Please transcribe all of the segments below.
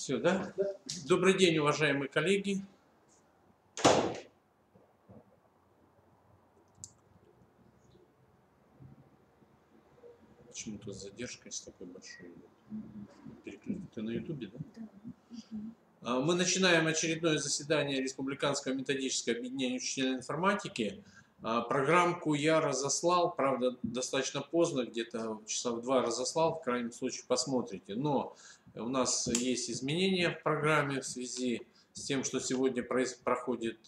Все, да? Добрый день, уважаемые коллеги. Почему тут с задержкой с такой большой? Ты на ютубе, да? Да. Мы начинаем очередное заседание Республиканского методического объединения учителей информатики. Программку я разослал, правда, достаточно поздно, где-то часа в 2 разослал, в крайнем случае посмотрите. Но у нас есть изменения в программе в связи с тем, что сегодня проходит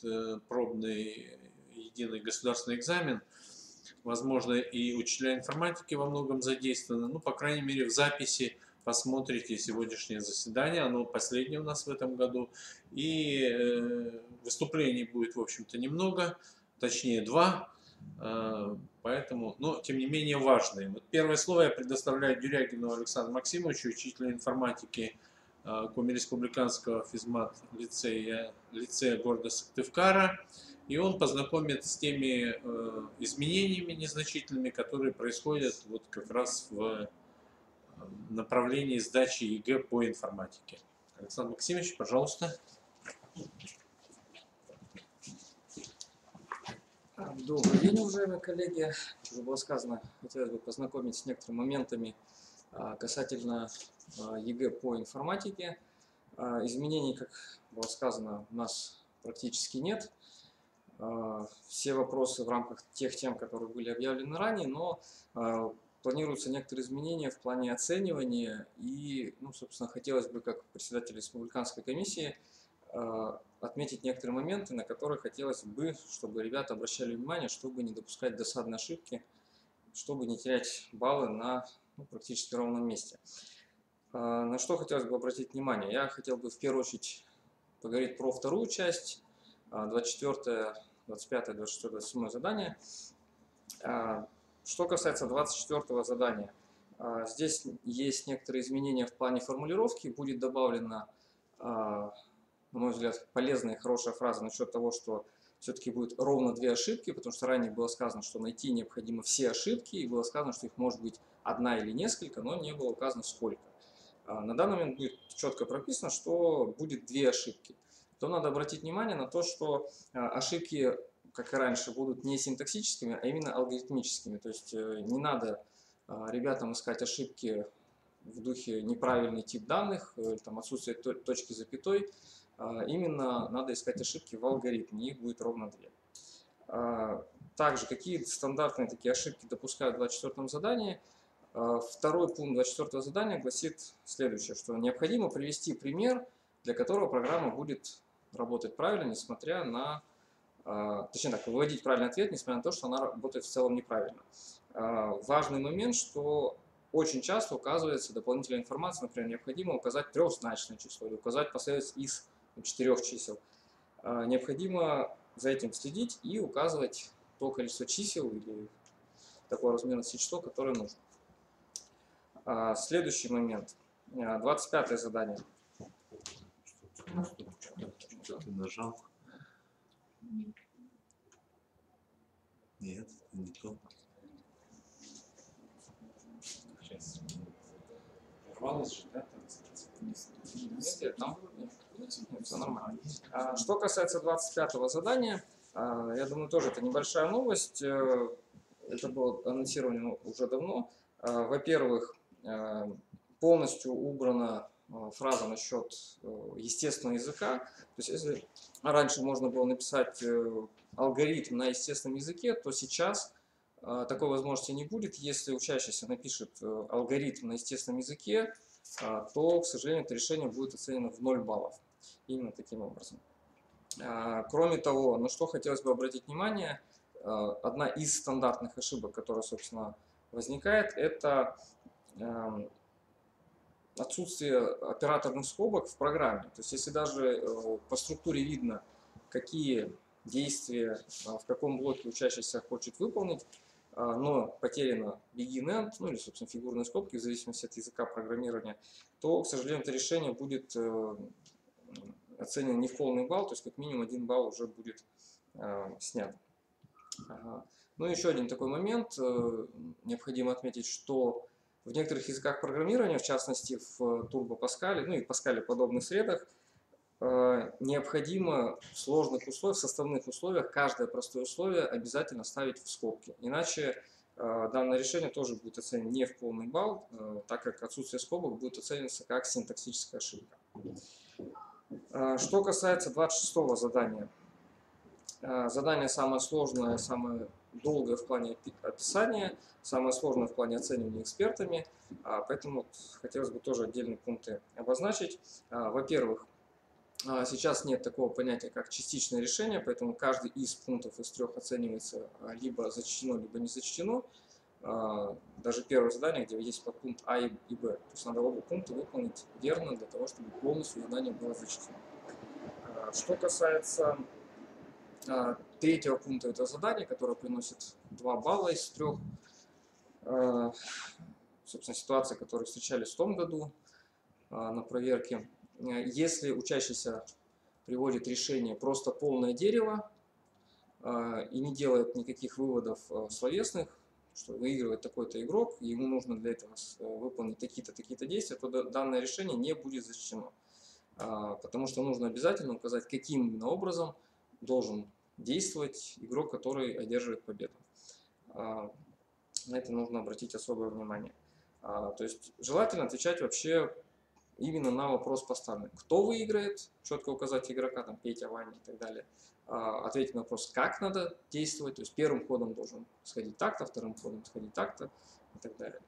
пробный единый государственный экзамен. Возможно, и учителя информатики во многом задействованы. Ну, по крайней мере, в записи посмотрите сегодняшнее заседание. Оно последнее у нас в этом году. И выступлений будет, в общем-то, немного. Точнее, 2. Поэтому, но, тем не менее, важные. Вот первое слово я предоставляю Дюрягину Александру Максимовичу, учителю информатики Коми-республиканского физмат-лицея города Сыктывкара. И он познакомит с теми изменениями незначительными, которые происходят вот как раз в направлении сдачи ЕГЭ по информатике. Александр Максимович, пожалуйста. Добрый день, уважаемые коллеги. Как уже было сказано, хотелось бы познакомить с некоторыми моментами касательно ЕГЭ по информатике. Изменений, как было сказано, у нас практически нет. Все вопросы в рамках тех тем, которые были объявлены ранее, но планируются некоторые изменения в плане оценивания. И, собственно, хотелось бы, как председатель республиканской комиссии, отметить некоторые моменты, на которые хотелось бы, чтобы ребята обращали внимание, чтобы не допускать досадные ошибки, чтобы не терять баллы на практически ровном месте. На что хотелось бы обратить внимание? Я хотел бы в первую очередь поговорить про вторую часть, 24, 25, 26, 27 задание. Что касается 24 задания, здесь есть некоторые изменения в плане формулировки. Будет добавлена, на мой взгляд, полезная и хорошая фраза насчет того, что все-таки будет ровно 2 ошибки, потому что ранее было сказано, что найти необходимо все ошибки, и было сказано, что их может быть 1 или несколько, но не было указано сколько. На данный момент будет четко прописано, что будет 2 ошибки. То надо обратить внимание на то, что ошибки, как и раньше, будут не синтаксическими, а именно алгоритмическими. То есть не надо ребятам искать ошибки в духе неправильный тип данных, там, отсутствие точки запятой. Именно надо искать ошибки в алгоритме, их будет ровно 2. Также, какие стандартные такие ошибки допускают в 24 задании? Второй пункт 24 задания гласит следующее, что необходимо привести пример, для которого программа будет работать правильно, несмотря на, точнее так, выводить правильный ответ, несмотря на то, что она работает в целом неправильно. Важный момент, что очень часто указывается дополнительная информация, например, необходимо указать трехзначное число или указать последовательность из 4 чисел. Необходимо за этим следить и указывать то количество чисел или такой размерности число, которое нужно. Следующий момент, 25 задание. Что ты нажал? Нет, не то. Сейчас. Рвалось же, да? Там все нормально. Что касается 25 задания, я думаю, тоже это небольшая новость. Это было анонсировано уже давно. Во-первых, полностью убрана фраза насчет естественного языка. То есть, если раньше можно было написать алгоритм на естественном языке, то сейчас такой возможности не будет. Если учащийся напишет алгоритм на естественном языке, то, к сожалению, это решение будет оценено в 0 баллов. Именно таким образом. Кроме того, на что хотелось бы обратить внимание, одна из стандартных ошибок, которая, собственно, возникает, это отсутствие операторных скобок в программе. То есть, если даже по структуре видно, какие действия в каком блоке учащийся хочет выполнить, но потеряно begin-end, или, собственно, фигурные скобки, в зависимости от языка программирования, то, к сожалению, это решение будет оценено не в полный балл, то есть как минимум 1 балл уже будет снят. Ну и еще один такой момент. Необходимо отметить, что В некоторых языках программирования, в частности в Turbo Pascal, ну и Pascal подобных средах, необходимо в сложных условиях, в составных условиях, каждое простое условие обязательно ставить в скобки. Иначе данное решение тоже будет оценено не в полный балл, так как отсутствие скобок будет оцениваться как синтаксическая ошибка. Что касается 26-го задания. Задание самое сложное, самое долгое в плане описания, самое сложное в плане оценивания экспертами, поэтому хотелось бы тоже отдельные пункты обозначить. Во-первых, сейчас нет такого понятия, как частичное решение, поэтому каждый из пунктов из 3 оценивается либо зачтено, либо не зачтено. Даже первое задание, где есть подпункт А и Б. То есть надо оба пункта выполнить верно для того, чтобы полностью задание было зачтено. Что касается 3-го пункта этого задания, которое приносит 2 балла из 3, собственно, ситуации, которые встречались в том году на проверке. Если учащийся приводит решение просто полное дерево и не делает никаких выводов словесных, что выигрывает такой-то игрок, и ему нужно для этого выполнить такие-то, такие-то действия, то данное решение не будет зачтено. Потому что нужно обязательно указать, каким именно образом должен действовать игрок, который одерживает победу. На это нужно обратить особое внимание. То есть желательно отвечать вообще именно на вопрос поставленный. Кто выиграет, четко указать игрока, там Петя, Ваня и так далее. Ответить на вопрос, как надо действовать, то есть первым ходом должен сходить так-то, вторым ходом сходить так-то и так далее.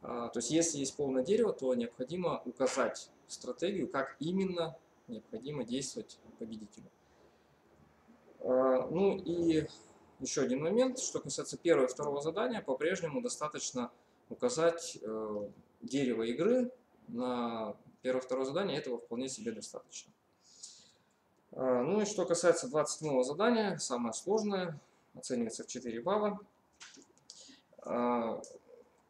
То есть если есть полное дерево, то необходимо указать стратегию, как именно необходимо действовать победителю. Ну и еще один момент, что касается 1-го и 2-го задания, по-прежнему достаточно указать дерево игры на 1-е и 2-е задание, этого вполне себе достаточно. Ну и что касается 27-го задания, самое сложное, оценивается в 4 балла.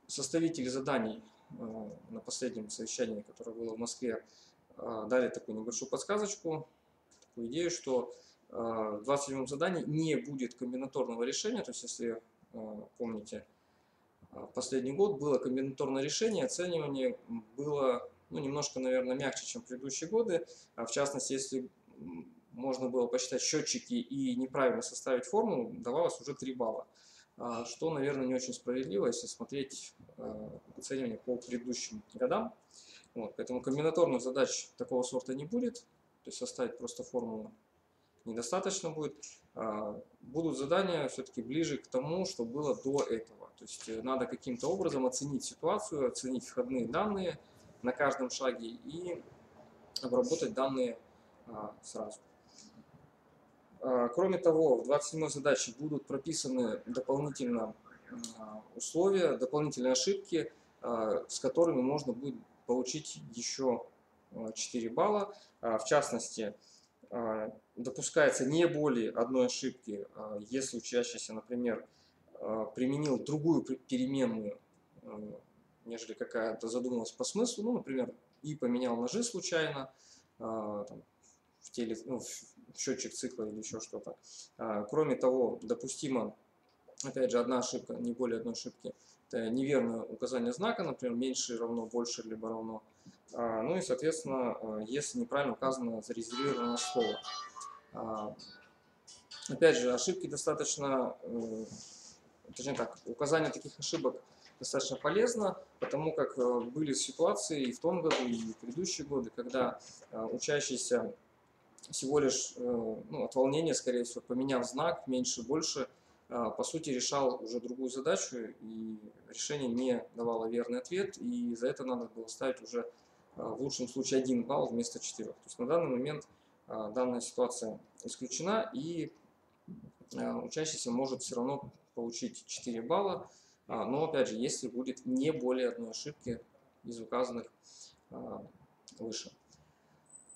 Составители заданий на последнем совещании, которое было в Москве, дали такую небольшую подсказочку, такую идею, что в 27-м задании не будет комбинаторного решения, то есть если помните, в последний год было комбинаторное решение, оценивание было немножко, наверное, мягче, чем в предыдущие годы. В частности, если можно было посчитать счетчики и неправильно составить формулу, давалось уже 3 балла. Что, наверное, не очень справедливо, если смотреть оценивание по предыдущим годам. Вот, поэтому комбинаторных задач такого сорта не будет, то есть составить просто формулу недостаточно будет. Будут задания все-таки ближе к тому, что было до этого. То есть надо каким-то образом оценить ситуацию, оценить входные данные на каждом шаге и обработать данные сразу. Кроме того, в 27-й задаче будут прописаны дополнительно условия, дополнительные ошибки, с которыми можно будет получить еще 4 балла. В частности, допускается не более одной ошибки, если учащийся, например, применил другую переменную, нежели какая-то задумалась по смыслу, ну, например, и поменял ножи случайно, там, в счетчик цикла или еще что-то. Кроме того, допустимо, опять же, одна ошибка, не более одной ошибки, это неверное указание знака, например, меньше равно, больше либо равно. Ну и, соответственно, если неправильно указано зарезервированное слово. Опять же, ошибки достаточно, точнее так, указание таких ошибок достаточно полезно, потому как были ситуации и в том году, и в предыдущие годы, когда учащийся всего лишь от волнения, скорее всего, поменяв знак, меньше, больше, по сути, решал уже другую задачу, и решение не давало верный ответ, и за это надо было ставить уже в лучшем случае 1 балл вместо 4. То есть на данный момент данная ситуация исключена, и учащийся может все равно получить 4 балла, но опять же, если будет не более одной ошибки из указанных выше.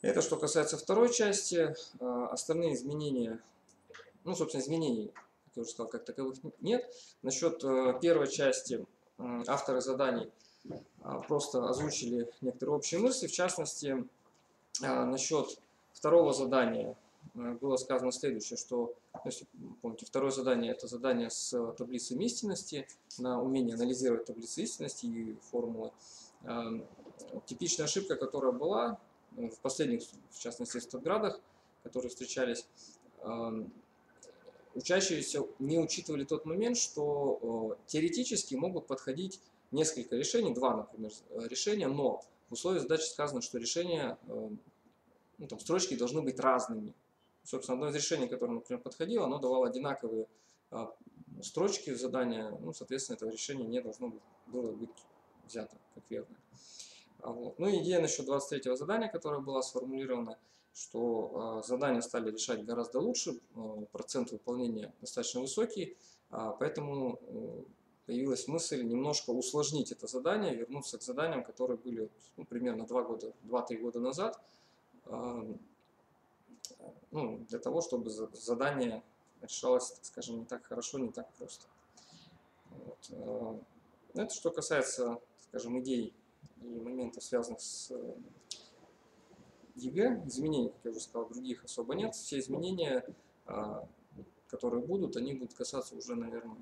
Это что касается второй части. Остальные изменения, собственно, изменений, как я уже сказал, как таковых нет. Насчет первой части авторы заданий просто озвучили некоторые общие мысли. В частности, насчет второго задания было сказано следующее, что, если помните, второе задание – это задание с таблицей истинности, на умение анализировать таблицы истинности и формулы. Типичная ошибка, которая была в последних, в частности, статградах, которые встречались, учащиеся не учитывали тот момент, что теоретически могут подходить несколько решений, два, например, решения, но в условии задачи сказано, что решения, ну, там, строчки должны быть разными. Собственно, одно из решений, которое, например, подходило, оно давало одинаковые строчки задания, ну, соответственно, этого решения не должно было быть взято как верное. Вот. Ну и идея насчет 23-го задания, которое было сформулировано, что задания стали решать гораздо лучше, процент выполнения достаточно высокий, поэтому появилась мысль немножко усложнить это задание, вернуться к заданиям, которые были, ну, примерно 2-3 года назад, ну, для того, чтобы задание решалось, так скажем, не так хорошо, не так просто. Вот. Это что касается, скажем, идей и моментов, связанных с ЕГЭ. Изменений, как я уже сказал, других особо нет. Все изменения, которые будут, они будут касаться уже, наверное,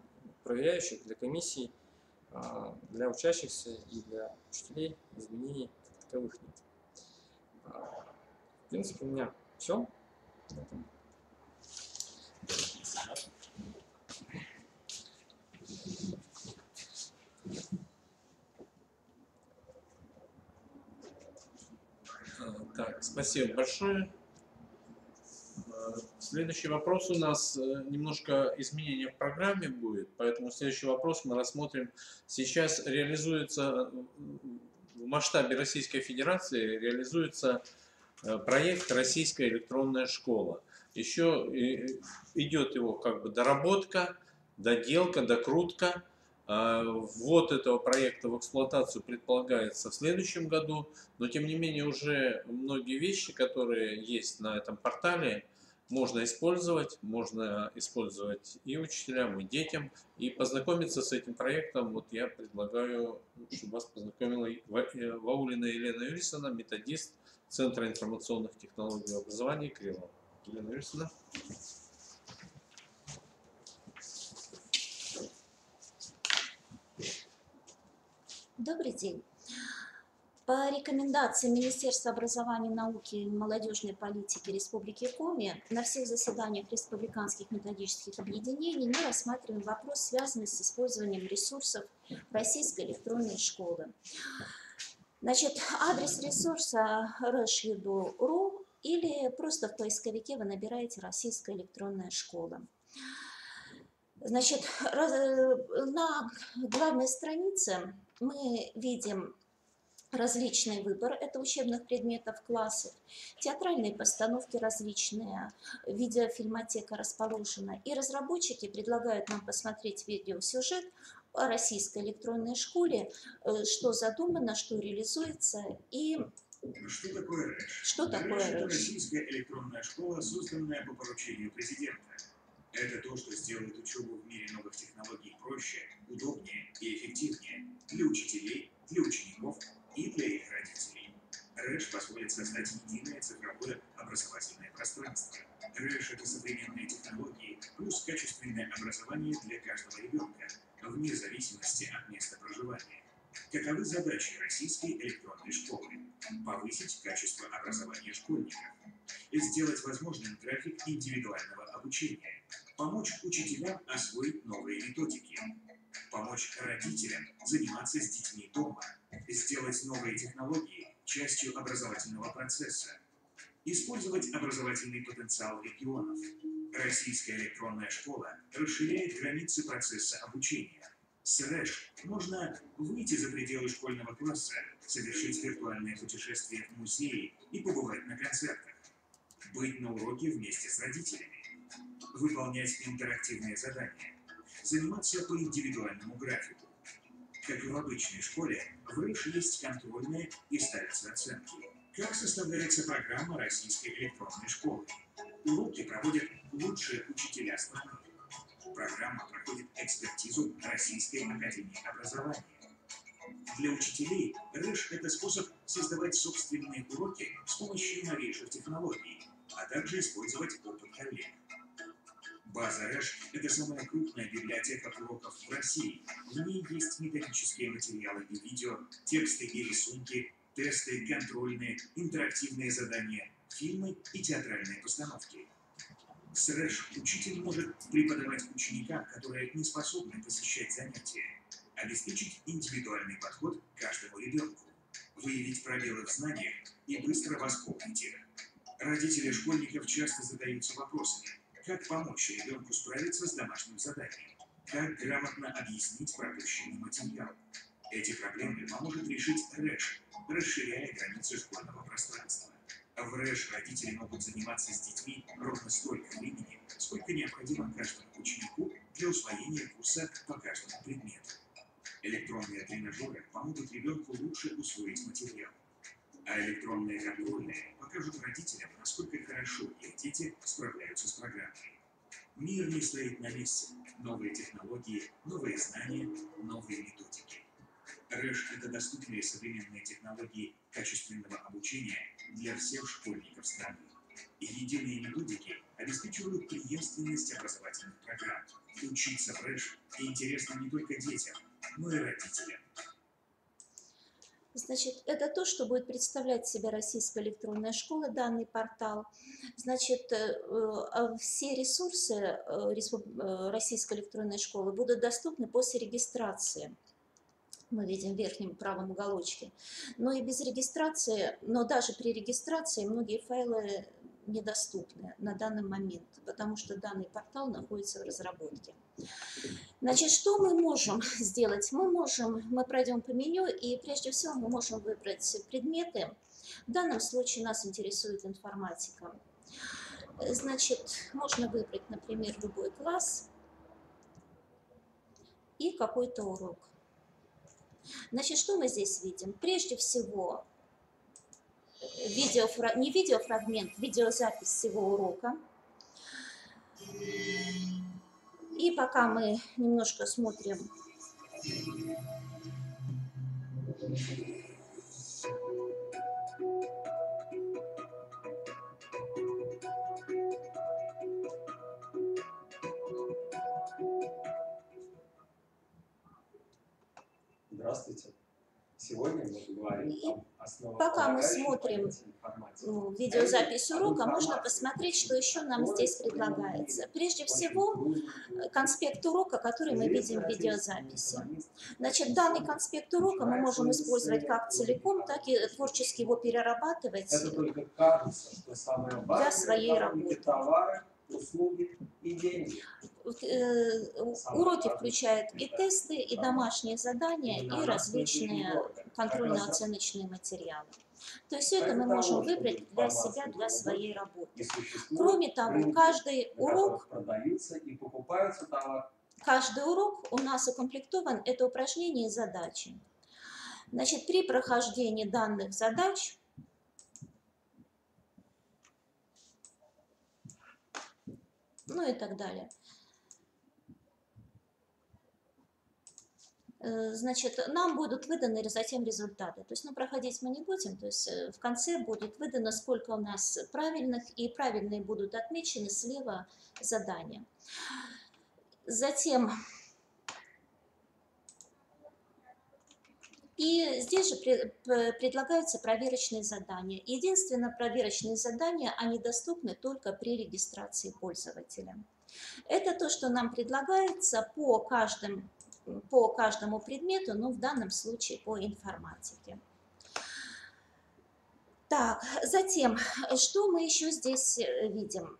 проверяющих, для комиссий, для учащихся и для учителей. Изменений как таковых нет. В принципе, у меня все. Так, спасибо большое. Следующий вопрос у нас немножко изменение в программе будет, поэтому следующий вопрос мы рассмотрим. Сейчас реализуется в масштабе Российской Федерации проект «Российская электронная школа». Еще идет его как бы доработка, доделка, докрутка. Ввод этого проекта в эксплуатацию предполагается в следующем году, но тем не менее уже многие вещи, которые есть на этом портале, можно использовать и учителям, и детям. И познакомиться с этим проектом, вот я предлагаю, чтобы вас познакомила Ваулина Елена Юрьевна, методист Центра информационных технологий и образования Крилова. Елена Юрьевна. Добрый день. По рекомендации Министерства образования, науки и молодежной политики Республики Коми на всех заседаниях республиканских методических объединений мы рассматриваем вопрос, связанный с использованием ресурсов Российской электронной школы. Значит, адрес ресурса resh.edu.ru или просто в поисковике вы набираете «Российская электронная школа». Значит, на главной странице мы видим различный выбор, это учебных предметов классов, театральные постановки различные, видеофильмотека расположена, и разработчики предлагают нам посмотреть видеосюжет о российской электронной школе, что задумано, что реализуется и что такое РЭШ? Что такое РЭШ? Это российская электронная школа, созданная по поручению президента. Это то, что сделает учебу в мире новых технологий проще, удобнее и эффективнее для учителей, для учеников и для их родителей. РЭШ позволит создать единое цифровое образовательное пространство. РЭШ – это современные технологии плюс качественное образование для каждого ребенка, вне зависимости от места проживания. Каковы задачи российской электронной школы? Повысить качество образования школьников, сделать возможным график индивидуального обучения, помочь учителям освоить новые методики, помочь родителям заниматься с детьми дома, сделать новые технологии частью образовательного процесса, использовать образовательный потенциал регионов. Российская электронная школа расширяет границы процесса обучения. С РЭШ можно выйти за пределы школьного класса, совершить виртуальное путешествие в музеи и побывать на концертах, быть на уроке вместе с родителями, выполнять интерактивные задания, заниматься по индивидуальному графику. Как и в обычной школе, в РЭШ есть контрольные и ставятся оценки. Как составляется программа российской электронной школы? Уроки проводят лучшие учителя страны. Программа проходит экспертизу Российской академии образования. Для учителей РЭШ – это способ создавать собственные уроки с помощью новейших технологий, а также использовать опыт коллег. База РЭШ – это самая крупная библиотека уроков в России. В ней есть методические материалы и видео, тексты и рисунки, тесты, контрольные, интерактивные задания, фильмы и театральные постановки. С РЭШ учитель может преподавать ученикам, которые не способны посещать занятия, обеспечить индивидуальный подход к каждому ребенку, выявить пробелы в знаниях и быстро восполнить их. Родители школьников часто задаются вопросами: как помочь ребенку справиться с домашним заданием, как грамотно объяснить пропущенный материал. Эти проблемы поможет решить РЭШ, расширяя границы школьного пространства. В РЭШ родители могут заниматься с детьми ровно столько времени, сколько необходимо каждому ученику для усвоения курса по каждому предмету. Электронные тренажеры помогут ребенку лучше усвоить материал, а электронные контрольные покажут родителям, насколько хорошо их дети справляются с программой. Мир не стоит на месте. Новые технологии, новые знания, новые методики. РЭШ – это доступные современные технологии качественного обучения для всех школьников страны. И единые методики обеспечивают преемственность образовательных программ. Учиться в РЭШ интересно не только детям, но и родителям. Значит, это то, что будет представлять себя Российская электронная школа, данный портал. Значит, все ресурсы Российской электронной школы будут доступны после регистрации. Мы видим в верхнем правом уголочке. Но и без регистрации, но даже при регистрации многие файлы недоступны на данный момент, потому что данный портал находится в разработке. Значит, что мы можем сделать? Мы пройдем по меню, и прежде всего мы можем выбрать предметы. В данном случае нас интересует информатика. Значит, можно выбрать, например, любой класс и какой-то урок. Значит, что мы здесь видим? Прежде всего, не видеофрагмент, видеозапись всего урока. И пока мы немножко смотрим Здравствуйте. Сегодня мы поговорим об основах. Пока мы смотрим видеозапись урока, можно посмотреть, что еще нам здесь предлагается. Прежде всего, конспект урока, который мы видим в видеозаписи. Значит, данный конспект урока мы можем использовать как целиком, так и творчески его перерабатывать Это только кажется, что самое важное для своей работы. Товары, услуги и деньги. Уроки включают и тесты, и домашние задания, и различные контрольно-оценочные материалы. То есть все это мы можем выбрать для себя, для своей работы. Кроме того, каждый урок у нас укомплектован это упражнение и задачи. Значит, при прохождении данных задач ну и так далее. Значит, нам будут выданы затем результаты. То есть, проходить мы не будем. То есть, в конце будет выдано, сколько у нас правильных, и правильные будут отмечены слева задания. Затем, и здесь же предлагаются проверочные задания. Единственное, проверочные задания, они доступны только при регистрации пользователя. Это то, что нам предлагается по каждому предмету, но в данном случае по информатике. Так, затем, что мы еще здесь видим?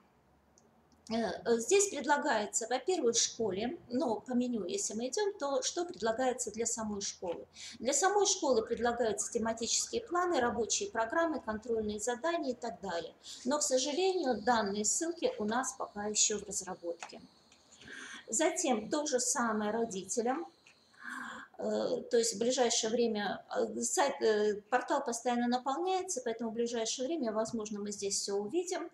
Здесь предлагается, во-первых, в школе, но по меню, если мы идем, то что предлагается для самой школы? Для самой школы предлагаются тематические планы, рабочие программы, контрольные задания и так далее. Но, к сожалению, данные ссылки у нас пока еще в разработке. Затем то же самое родителям. То есть в ближайшее время портал постоянно наполняется, поэтому в ближайшее время, возможно, мы здесь все увидим.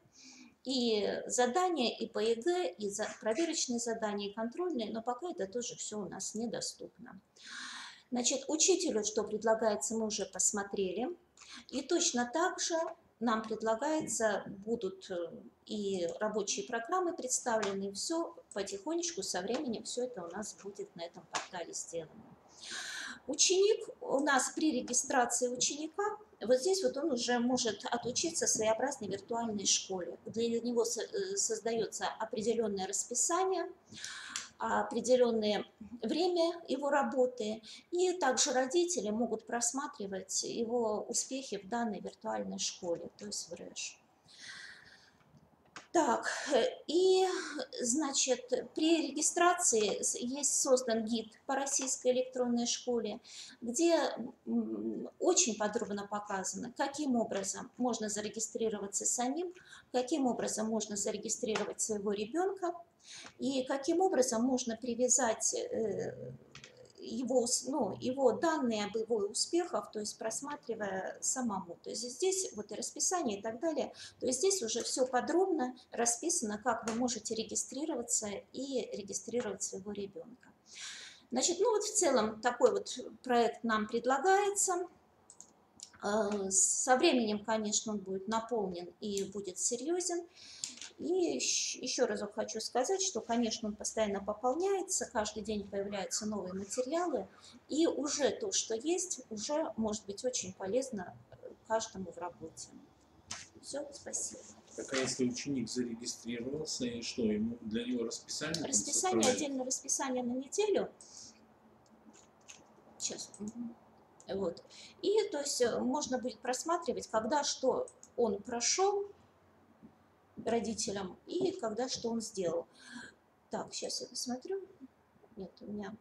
И задания, и по ЕГЭ, и проверочные задания, и контрольные, но пока это тоже все у нас недоступно. Значит, учителю, что предлагается, мы уже посмотрели. И точно так же нам предлагается, будут и рабочие программы представлены, все потихонечку со временем все это у нас будет на этом портале сделано. Ученик у нас при регистрации ученика, вот здесь вот он уже может отучиться в своеобразной виртуальной школе. Для него создается определенное расписание, определенное время его работы, и также родители могут просматривать его успехи в данной виртуальной школе, то есть в РЭШ. Так, и, значит, при регистрации есть создан гид по российской электронной школе, где очень подробно показано, каким образом можно зарегистрироваться самим, каким образом можно зарегистрировать своего ребенка, и каким образом можно привязать его данные об его успехах, то есть просматривая самому. То есть здесь вот и расписание и так далее. То есть здесь уже все подробно расписано, как вы можете регистрироваться и регистрировать своего ребенка. Значит, ну вот в целом такой вот проект нам предлагается. Со временем, конечно, он будет наполнен и будет серьезен. И еще разок хочу сказать, что, конечно, он постоянно пополняется, каждый день появляются новые материалы, и уже то, что есть, уже может быть очень полезно каждому в работе. Все, спасибо. Так, а если ученик зарегистрировался, и что, ему для него расписание? Расписание, отдельное расписание на неделю. Сейчас. Вот. И то есть можно будет просматривать, когда что он прошел родителям и когда что он сделал. Так, сейчас я посмотрю. Нет, у меня...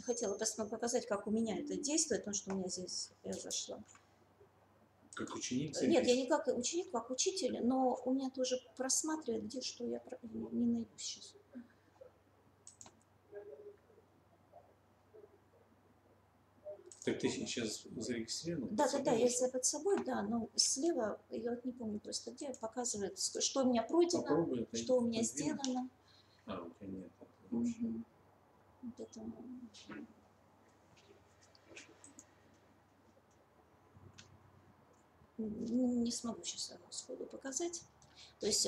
Хотела показать, как у меня это действует, потому что у меня здесь я зашла. Как ученик? Нет, я не как ученик, как учитель, но у меня тоже просматривает, где что я не найду сейчас. Так ты сейчас зарегистрирован? Да, я под собой, да, но слева, я вот не помню просто где, показывает, что у меня пройдено, попробуй, что у меня сделано. А, у тебя нет. Угу. Вот это... Не смогу сейчас сходу показать. То есть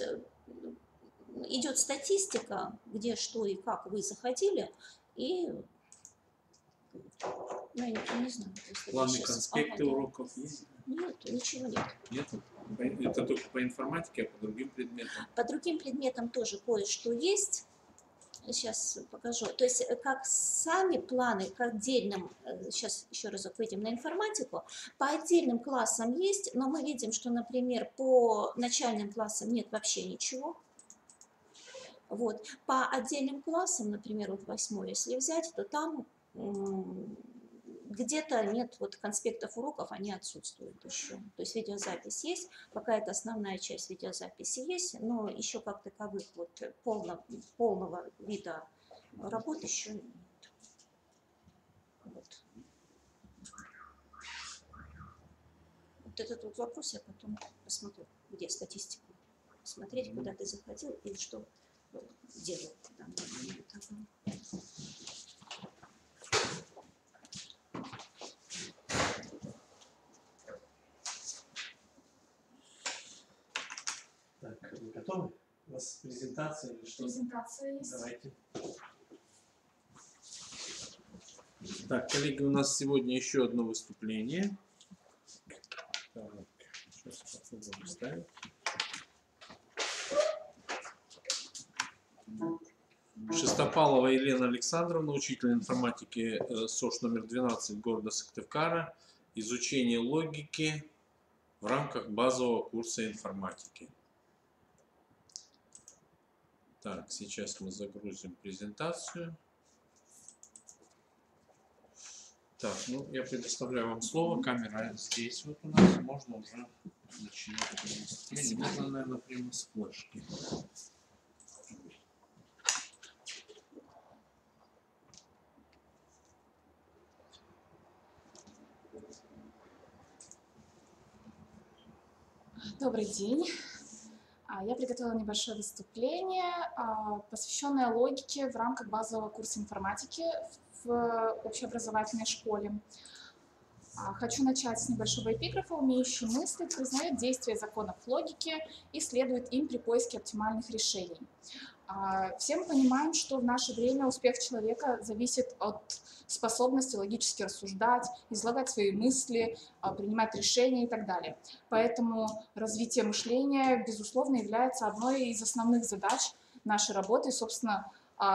идет статистика, где что и как вы заходили, и ну, я не знаю. Планы, конспекты уроков есть? Нет, ничего нет. Нет? Это только по информатике, а по другим предметам? По другим предметам тоже кое-что есть. Сейчас покажу. То есть как сами планы к отдельным, сейчас еще разок выйдем на информатику, по отдельным классам есть, но мы видим, что, например, по начальным классам нет вообще ничего. Вот. По отдельным классам, например, вот 8, если взять, то там где-то нет вот конспектов уроков, они отсутствуют еще. То есть видеозапись есть, какая-то основная часть видеозаписи есть, но еще как таковых вот полного вида работы еще нет. Вот. Вот этот вот вопрос я потом посмотрю, где статистику. Смотреть, куда ты заходил и что делал. Так, вы готовы? У вас презентация или что? Презентация есть. Давайте. Так, коллеги, у нас сегодня еще одно выступление. Так, сейчас попробуем вставить. Шестопалова Елена Александровна, учитель информатики СОШ номер 12 города Сыктывкара. Изучение логики в рамках базового курса информатики. Так, сейчас мы загрузим презентацию. Так, ну я предоставляю вам слово. Камера здесь вот у нас. Можно уже начинать выступление. Можно, наверное, прямо с флешки. Добрый день. Я приготовила небольшое выступление, посвященное логике в рамках базового курса информатики в общеобразовательной школе. Хочу начать с небольшого эпиграфа. Умеющий мыслить признает действия законов логики и следует им при поиске оптимальных решений. Все мы понимаем, что в наше время успех человека зависит от способности логически рассуждать, излагать свои мысли, принимать решения и так далее. Поэтому развитие мышления, безусловно, является одной из основных задач нашей работы и, собственно,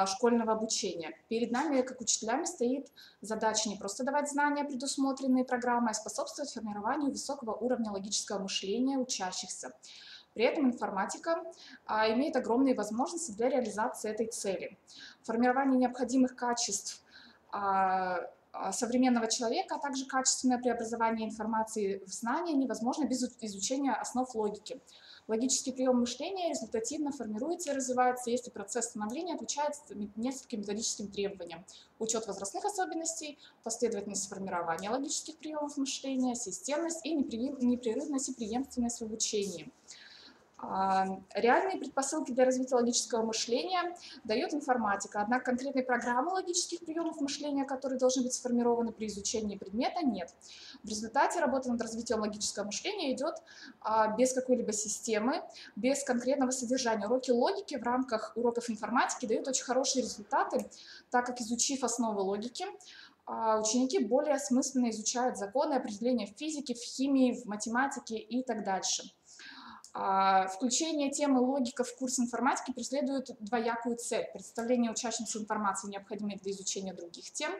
школьного обучения. Перед нами, как учителями, стоит задача не просто давать знания, предусмотренные программой, а способствовать формированию высокого уровня логического мышления учащихся. При этом информатика имеет огромные возможности для реализации этой цели. Формирование необходимых качеств современного человека, а также качественное преобразование информации в знания невозможно без изучения основ логики. Логический прием мышления результативно формируется и развивается, если процесс становления отвечает нескольким методическим требованиям. Учет возрастных особенностей, последовательность формирования логических приемов мышления, системность и непрерывность и преемственность в обучении. Реальные предпосылки для развития логического мышления дает информатика, однако конкретной программы логических приемов мышления, которые должны быть сформированы при изучении предмета, нет. В результате работа над развитием логического мышления идет без какой-либо системы, без конкретного содержания. Уроки логики в рамках уроков информатики дают очень хорошие результаты, так как, изучив основы логики, ученики более осмысленно изучают законы, определения в физике, в химии, в математике и так дальше. Включение темы логика в курс информатики преследует двоякую цель: представление учащимся информации, необходимой для изучения других тем,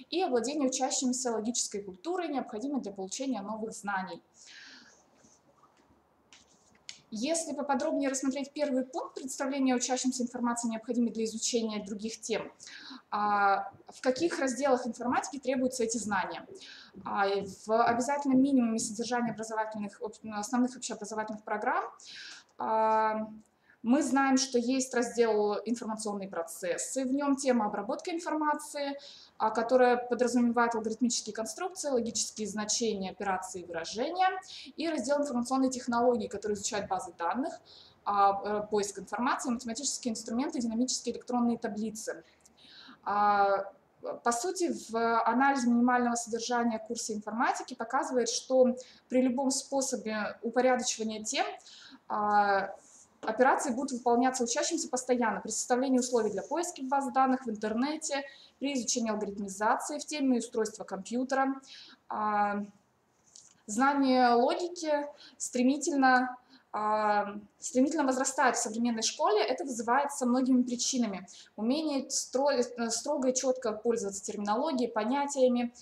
и овладение учащимися логической культурой, необходимой для получения новых знаний. Если поподробнее рассмотреть первый пункт представления учащимся информации, необходимой для изучения других тем, в каких разделах информатики требуются эти знания? В обязательном минимуме содержания основных общеобразовательных программ мы знаем, что есть раздел «Информационные процессы», в нем тема обработка информации, которая подразумевает алгоритмические конструкции, логические значения, операции и выражения, и раздел «Информационные технологии», который изучает базы данных, поиск информации, математические инструменты, динамические электронные таблицы. По сути, в анализе минимального содержания курса информатики показывает, что при любом способе упорядочивания тем операции будут выполняться учащимся постоянно при составлении условий для поиска в баз данных в интернете, при изучении алгоритмизации в теме и устройства компьютера. Знание логики стремительно возрастает в современной школе. Это вызывается многими причинами. Умение строго и четко пользоваться терминологией, понятиями.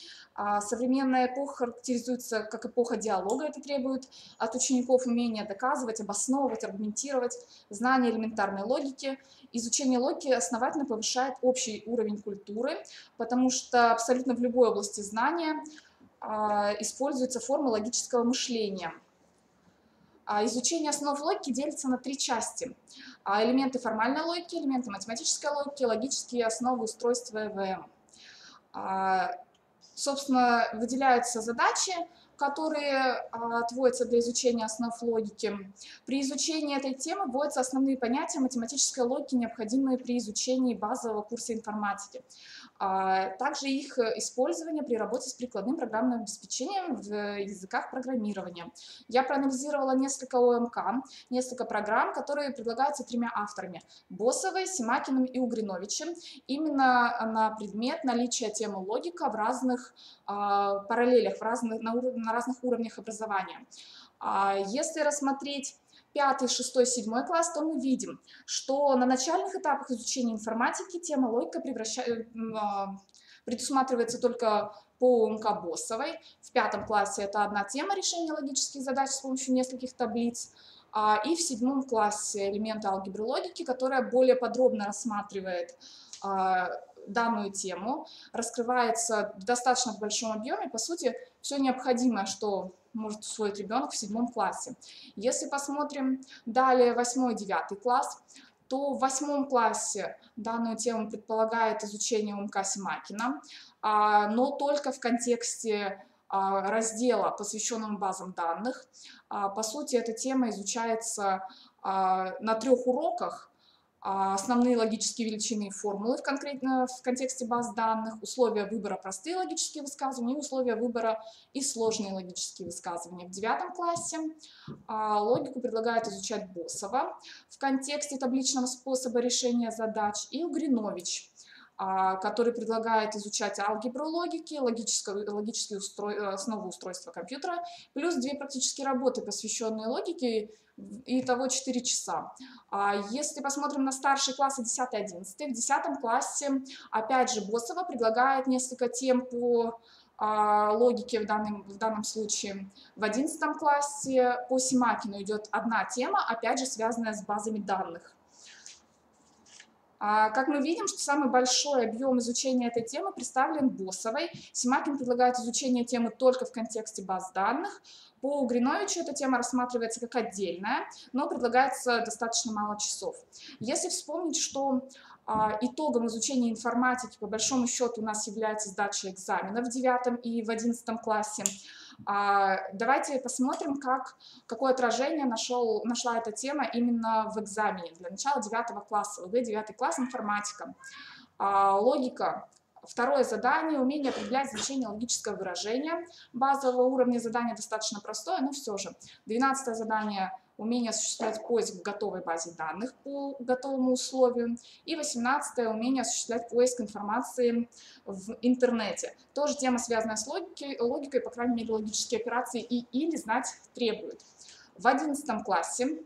Современная эпоха характеризуется как эпоха диалога. Это требует от учеников умения доказывать, обосновывать, аргументировать, знание элементарной логики. Изучение логики основательно повышает общий уровень культуры, потому что абсолютно в любой области знания используется форма логического мышления. Изучение основ логики делится на 3 части. Элементы формальной логики, элементы математической логики, логические основы устройства ЭВМ. Собственно, выделяются задачи, которые отводятся для изучения основ логики. При изучении этой темы вводятся основные понятия математической логики, необходимые при изучении базового курса информатики. Также их использование при работе с прикладным программным обеспечением в языках программирования. Я проанализировала несколько ОМК, несколько программ, которые предлагаются 3 авторами: Босовой, Симакиным и Угриновичем, именно на предмет наличия темы логика в разных параллелях, на разных уровнях образования. Если рассмотреть 5, 6, 7 класс, то мы видим, что на начальных этапах изучения информатики тема логика предусматривается только по ОМК Босовой. В 5 классе это одна тема решения логических задач с помощью нескольких таблиц. И в 7 классе элементы алгебры логики, которая более подробно рассматривает данную тему, раскрывается в достаточно большом объеме. По сути, все необходимое, что может усвоить ребенок в 7 классе. Если посмотрим далее 8 и 9 класс, то в 8 классе данную тему предполагает изучение ОМК Симакина, но только в контексте раздела, посвященного базам данных. По сути, эта тема изучается на 3 уроках, основные логические величины и формулы в контексте баз данных, условия выбора простые логические высказывания и условия выбора и сложные логические высказывания. В 9 классе логику предлагают изучать Босова в контексте табличного способа решения задач и Угринович, который предлагает изучать алгебру логики, логические основы устройства компьютера, плюс 2 практические работы, посвященные логике, и итого 4 часа. Если посмотрим на старшие классы 10-11, в 10 классе, опять же, Босова предлагает несколько тем по логике в данном случае. В 11 классе по Симакину идет одна тема, опять же, связанная с базами данных. Как мы видим, что самый большой объем изучения этой темы представлен Босовой. Симакин предлагает изучение темы только в контексте баз данных. По Угриновичу эта тема рассматривается как отдельная, но предлагается достаточно мало часов. Если вспомнить, что итогом изучения информатики по большому счету у нас является сдача экзаменов в 9 и в 11 классе, давайте посмотрим, какое отражение нашла эта тема именно в экзамене. Для начала 9 класса, ЛГ 9 класс, информатика. Логика. Второе задание – умение определять значение логического выражения. Базового уровня задание достаточно простое, но все же. 12 задание – умение осуществлять поиск в готовой базе данных по готовому условию. И 18 – умение осуществлять поиск информации в интернете. Тоже тема, связанная с логикой, по крайней мере, логические операции или знать требует. В 11 классе,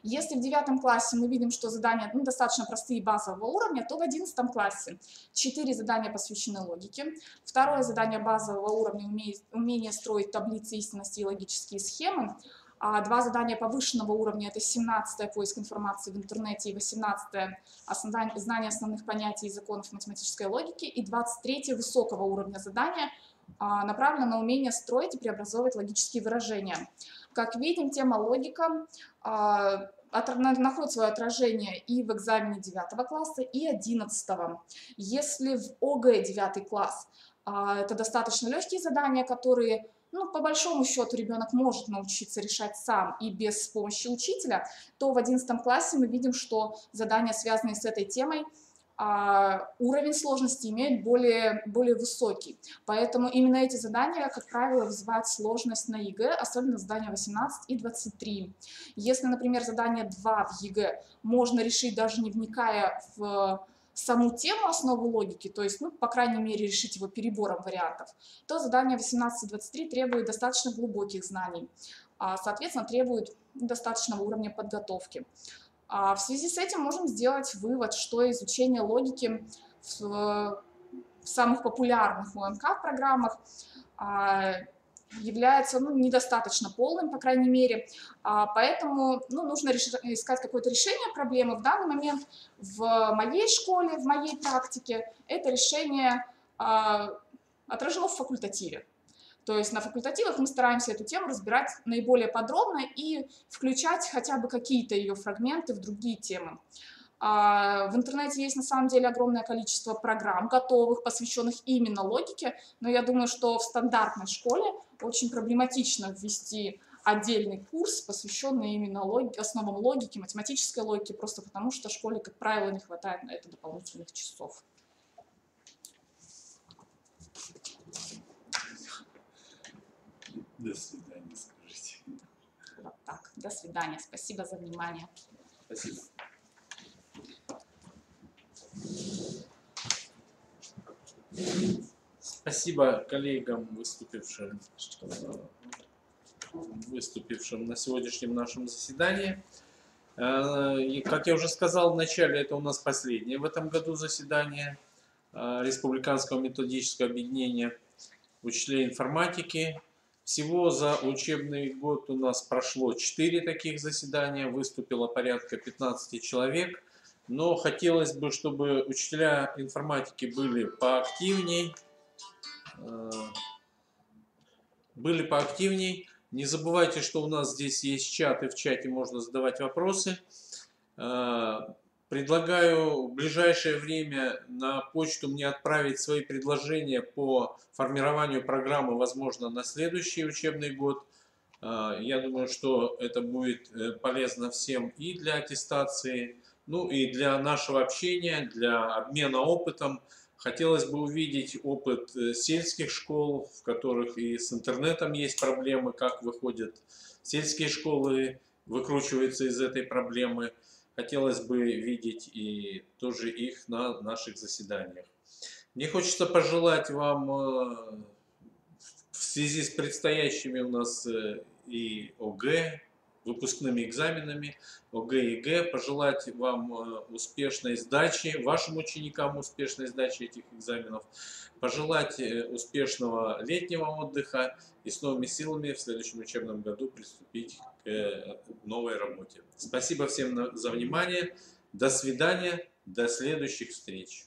если в 9 классе мы видим, что задания достаточно простые базового уровня, то в 11 классе 4 задания посвящены логике. Второе задание базового уровня – умение строить таблицы истинности и логические схемы. 2 задания повышенного уровня – это 17-е поиск информации в интернете и 18-е знание основных понятий и законов математической логики, и 23-е высокого уровня задания направлено на умение строить и преобразовывать логические выражения. Как видим, тема логика находит свое отражение и в экзамене 9 класса, и 11. Если в ОГЭ 9 класс это достаточно легкие задания, которые, по большому счету, ребенок может научиться решать сам и без помощи учителя, то в 11 классе мы видим, что задания, связанные с этой темой, уровень сложности имеет более высокий. Поэтому именно эти задания, как правило, вызывают сложность на ЕГЭ, особенно задания 18 и 23. Если, например, задание 2 в ЕГЭ можно решить, даже не вникая в саму тему основы логики, то есть, по крайней мере, решить его перебором вариантов, то задание 18 и 23 требует достаточно глубоких знаний, соответственно, требует достаточного уровня подготовки. В связи с этим можем сделать вывод, что изучение логики в самых популярных УМК программах является недостаточно полным, по крайней мере, поэтому нужно искать какое-то решение проблемы. В данный момент в моей школе, в моей практике это решение отражено в факультативе. То есть на факультативах мы стараемся эту тему разбирать наиболее подробно и включать хотя бы какие-то ее фрагменты в другие темы. В интернете есть на самом деле огромное количество программ готовых, посвященных именно логике, но я думаю, что в стандартной школе очень проблематично ввести отдельный курс, посвященный именно основам логики, математической логики, просто потому что школе, как правило, не хватает на это дополнительных часов. До свидания, скажите. Вот так. До свидания. Спасибо за внимание. Спасибо. Спасибо коллегам, выступившим на сегодняшнем нашем заседании. Как я уже сказал в начале, это у нас последнее в этом году заседание Республиканского методического объединения учителей информатики. Всего за учебный год у нас прошло 4 таких заседания, выступило порядка 15 человек. Но хотелось бы, чтобы учителя информатики были поактивней. Не забывайте, что у нас здесь есть чат, и в чате можно задавать вопросы. Предлагаю в ближайшее время на почту мне отправить свои предложения по формированию программы, возможно, на следующий учебный год. Я думаю, что это будет полезно всем и для аттестации, Ну и для нашего общения, для обмена опытом хотелось бы увидеть опыт сельских школ, в которых и с интернетом есть проблемы, как выходят сельские школы, выкручиваются из этой проблемы. Хотелось бы видеть и тоже их на наших заседаниях. Мне хочется пожелать вам в связи с предстоящими у нас и ОГЭ, выпускными экзаменами, ОГЭ и ЕГЭ, пожелать вам успешной сдачи, вашим ученикам успешной сдачи этих экзаменов, пожелать успешного летнего отдыха и с новыми силами в следующем учебном году приступить к новой работе. Спасибо всем за внимание, до свидания, до следующих встреч.